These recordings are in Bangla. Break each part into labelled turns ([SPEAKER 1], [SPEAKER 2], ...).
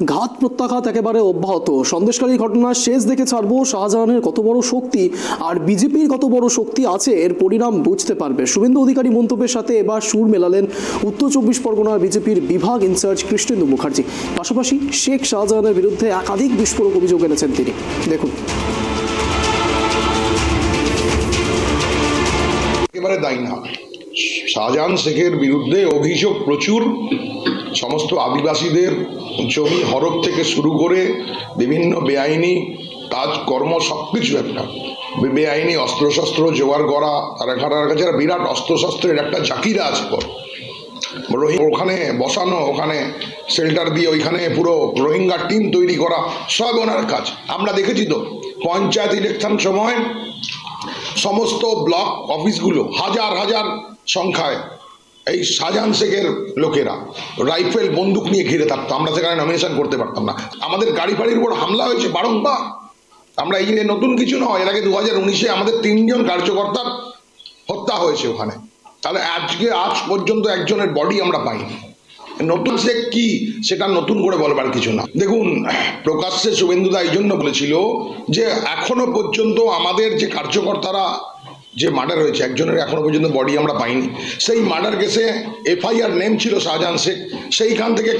[SPEAKER 1] ঘাত প্রত্যাঘাত একেবারে অব্যাহত। সন্দেশকারী ঘটনার শেষ দেখে ছাড়বো। শাহজাহানের কত বড় শক্তি আর বিজেপির কত বড় শক্তি আছে এর পরিণাম বুঝতে পারবে। শুভেন্দু অধিকারী মন্তব্যের সাথে এবার সুর মেলালেন উত্তর 24 পরগনার বিজেপির বিভাগ ইনচার্জ কৃষ্ণেন্দু মুখার্জি। পাশাপাশি শেখ শাহজাহানের বিরুদ্ধে একাধিক বিস্ফোরক অভিযোগ এনেছেন তিনি। দেখুন।
[SPEAKER 2] একেবারে দায়ী না। শাহজাহান শেখের বিরুদ্ধে অভিযোগ প্রচুর। সমস্ত আদিবাসীদের জমি হরপ থেকে শুরু করে বিভিন্ন বেআইনি কাজকর্ম সবকিছু, একটা বেআইনি অস্ত্রশস্ত্র জোগাড় করা, তার কাছে বিরাট অস্ত্রশস্ত্রের একটা জাকিরা আছে। ওখানে বসানো, ওখানে শেল্টার দিয়ে ওইখানে পুরো রোহিঙ্গা টিম তৈরি করা, সব ওনার কাজ। আমরা দেখেছি তো পঞ্চায়েত ইলেকশন সময় সমস্ত ব্লক অফিসগুলো হাজার হাজার সংখ্যায় এই শাহজাহান শেখের লোকেরা রাইফেল বন্দুক নিয়ে ঘিরে থাকতো। আমরা সেখানে নমিনেশন করতে পারতাম না। আমাদের গাড়ি ফাড়ির উপর হামলা হয়েছে বারংবার। আমরা এই যে নতুন কিছু নয়, এর আগে 2019-এ আমাদের 3 জন কার্যকর্তার হত্যা হয়েছে ওখানে। তাহলে আজ পর্যন্ত একজনের বডি আমরা পাইনি। নতুন সে কি সেটা নতুন করে বলবার কিছু না। দেখুন, প্রকাশ্যে শুভেন্দুদা এই জন্য বলেছিল যে এখনো পর্যন্ত আমাদের যে কার্যকর্তারা যে মার্ডার হয়েছে, একজনের এখনো পর্যন্ত বডি আমরা পাইনি। সেই মার্ডার কেসে FIR নেম ছিল শাহজাহান শেখ। সেইখান থেকে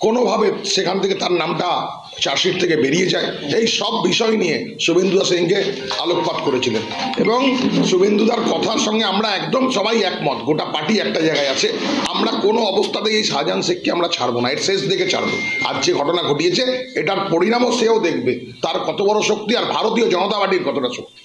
[SPEAKER 2] কোনোভাবে সেখান থেকে তার নামটা চার্জশিট থেকে বেরিয়ে যায়। এই সব বিষয় নিয়ে শুভেন্দুদা সেদিনকে আলোকপাত করেছিলেন এবং শুভেন্দুদার কথার সঙ্গে আমরা একদম সবাই একমত। গোটা পার্টি একটা জায়গায় আছে, আমরা কোনো অবস্থাতেই এই শাহজাহান শেখকে আমরা ছাড়বো না, এর শেষ দেখে ছাড়বো। আজ যে ঘটনা ঘটিয়েছে এটার পরিণামও সেও দেখবে, তার কত বড় শক্তি আর ভারতীয় জনতা পার্টির কতটা শক্তি।